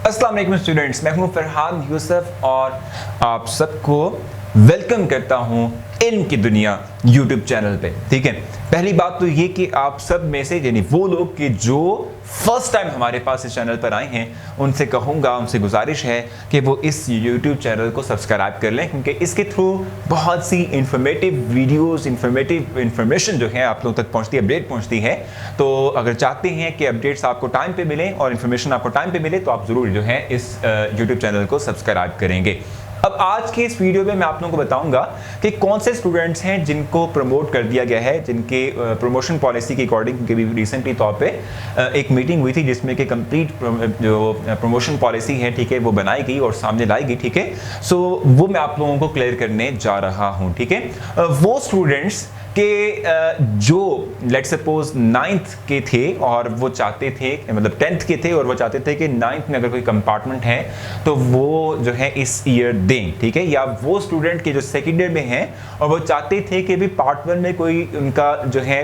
अस्सलाम वालेकुम स्टूडेंट्स, मैं हूं फरहान यूसुफ और आप सबको वेलकम करता हूं इल्म की दुनिया यूट्यूब चैनल पे। ठीक है, पहली बात तो ये कि आप सब में से यानी वो लोग कि जो फर्स्ट टाइम हमारे पास इस चैनल पर आए हैं, उनसे कहूँगा, उनसे गुजारिश है कि वो इस यूट्यूब चैनल को सब्सक्राइब कर लें, क्योंकि इसके थ्रू बहुत सी इंफॉर्मेटिव वीडियोस, इंफॉर्मेशन जो है आप लोगों तक पहुँचती है, अपडेट पहुँचती है। तो अगर चाहते हैं कि अपडेट्स आपको टाइम पे मिलें और इन्फॉर्मेशन आपको टाइम पे मिले, तो आप ज़रूर जो है इस यूट्यूब चैनल को सब्सक्राइब करेंगे। अब आज के इस वीडियो में मैं आप लोगों को बताऊंगा कि कौन से स्टूडेंट्स हैं जिनको प्रमोट कर दिया गया है, जिनके प्रमोशन पॉलिसी के अकॉर्डिंग भी रिसेंटली तौर पे एक मीटिंग हुई थी जिसमें कि कंप्लीट जो प्रमोशन पॉलिसी है, ठीक है, वो बनाई गई और सामने लाई गई। ठीक है, सो वो मैं आप लोगों को क्लियर करने जा रहा हूँ। ठीक है, वो स्टूडेंट्स के जो लेट्स सपोज 9th के थे और वो चाहते थे, मतलब 10th के थे और वो चाहते थे कि 9th में अगर कोई कंपार्टमेंट है तो वो जो है इस ईयर दें। ठीक है, या वो स्टूडेंट के जो सेकेंड ईयर में हैं और वो चाहते थे कि भी पार्ट 1 में कोई उनका जो है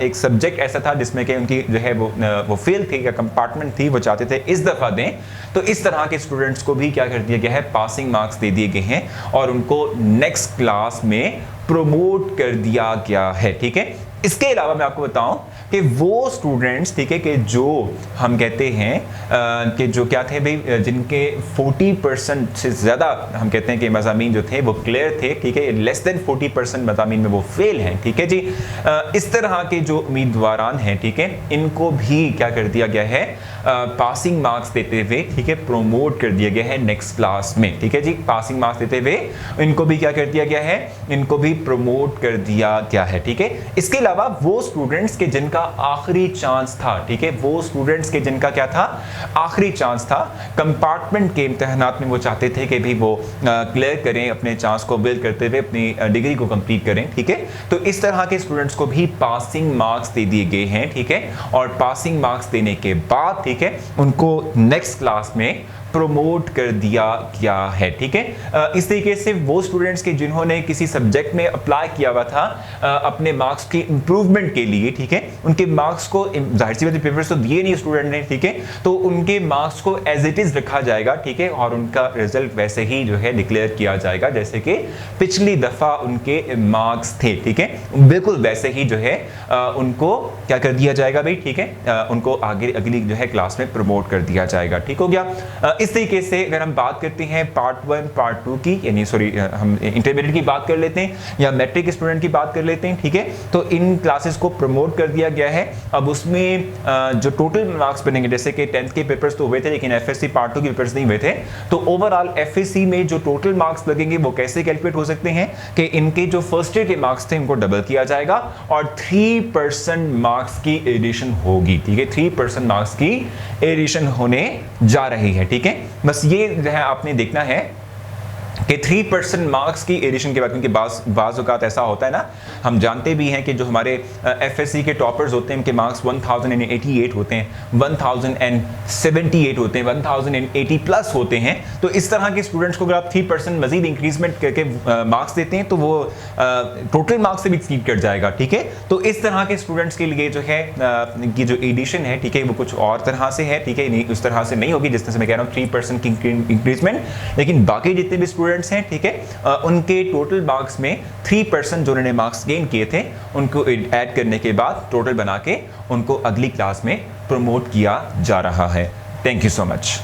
एक सब्जेक्ट ऐसा था जिसमें कि उनकी जो है वो फेल थी या कंपार्टमेंट थी, वो चाहते थे इस दफ़ा दें, तो इस तरह के स्टूडेंट्स को भी क्या कर दिया गया है, पासिंग मार्क्स दे दिए गए हैं और उनको नेक्स्ट क्लास में प्रमोट कर दिया गया है। ठीक है, इसके अलावा मैं आपको बताऊं कि वो स्टूडेंट्स, ठीक है, कि जो हम कहते हैं कि जो क्या थे भाई, जिनके 40% से ज़्यादा हम कहते हैं कि मज़ामीन जो थे वो क्लियर थे, ठीक है, लेस देन 40% मज़ामीन में वो फेल हैं। ठीक है जी, इस तरह के जो उम्मीदवारान हैं, ठीक है, इनको भी क्या कर दिया गया है, पासिंग मार्क्स देते हुए, ठीक है, प्रोमोट कर दिया गया है नेक्स्ट क्लास में। ठीक है जी, पासिंग मार्क्स देते हुए इनको भी क्या कर दिया गया है, इनको भी प्रोमोट कर दिया गया है। ठीक है, इसके अलावा वो स्टूडेंट्स के जिनका आखिरी चांस था, ठीक है, वो स्टूडेंट्स के जिनका क्या था, आखिरी चांस था, कंपार्टमेंट के इम्तिहानात में वो चाहते थे कि भी वो क्लियर करें, अपने चांस को बिल्ड करते हुए अपनी डिग्री को कंप्लीट करें। ठीक है, तो इस तरह के स्टूडेंट्स को भी पासिंग मार्क्स दे दिए गए हैं। ठीक है, और पासिंग मार्क्स देने के बाद, ठीक है, उनको नेक्स्ट क्लास में प्रोमोट कर दिया गया है। ठीक है, इस तरीके से वो स्टूडेंट्स के जिन्होंने किसी सब्जेक्ट में अप्लाई किया हुआ था अपने मार्क्स की इंप्रूवमेंट के लिए, ठीक है, उनके मार्क्स को, जाहिर सी बात है पेपर्स तो दिए नहीं स्टूडेंट ने, ठीक है, तो उनके मार्क्स को एज इट इज रखा जाएगा। ठीक है, और उनका रिजल्ट वैसे ही जो है डिक्लेयर किया जाएगा जैसे कि पिछली दफा उनके मार्क्स थे। ठीक है, बिल्कुल वैसे ही जो है उनको क्या कर दिया जाएगा भाई, ठीक है, उनको आगे अगली जो है क्लास में प्रमोट कर दिया जाएगा। ठीक हो गया। इस तरीके से अगर हम बात करते हैं पार्ट 1 पार्ट 2 की, यानी सॉरी हम इंटरमीडिएट की बात कर लेते हैं या मैट्रिक स्टूडेंट की बात कर लेते हैं। ठीक है, तो इन क्लासेस को प्रमोट कर दिया गया है। अब उसमें जो टोटल मार्क्स बनेंगे, जैसे कि 10th के पेपर्स तो हुए थे लेकिन एफएससी पार्ट 2 के पेपर्स नहीं हुए थे, तो ओवरऑल एफएससी में जो टोटल मार्क्स लगेंगे वो कैसे कैलकुलेट हो सकते हैं कि इनके जो फर्स्ट ईयर के मार्क्स थे उनको डबल किया जाएगा और 3% मार्क्स की एडिशन होगी। ठीक है, 3% मार्क्स की एडिशन होने जा रही है। ठीक है, बस ये जो है आपने देखना है कि 3% मार्क्स की एडिशन के बाद, क्योंकि बाज़ औक़ात ऐसा होता है ना, हम जानते भी हैं कि जो हमारे एफएससी के टॉपर्स होते हैं उनके मार्क्स 1088 होते हैं, 1078 होते हैं, 1080 प्लस होते हैं। तो इस तरह के स्टूडेंट्स को अगर आप 3% मजीद इंक्रीजमेंट करके मार्क्स देते हैं तो वो टोटल मार्क्स से भी एक्सीड कर जाएगा। ठीक है, तो इस तरह के स्टूडेंट्स के लिए जो है की जो एडिशन है, ठीक है, वो कुछ और तरह से है। ठीक है, उस तरह से नहीं होगी जिस तरह से मैं कह रहा हूँ 3% की इंक्रीजमेंट, लेकिन बाकी जितने भी स्टूडेंट्स हैं, ठीक है, उनके टोटल मार्क्स में 3% जो उन्होंने मार्क्स गेन किए थे उनको ऐड करने के बाद टोटल बना के उनको अगली क्लास में प्रमोट किया जा रहा है। Thank you so much.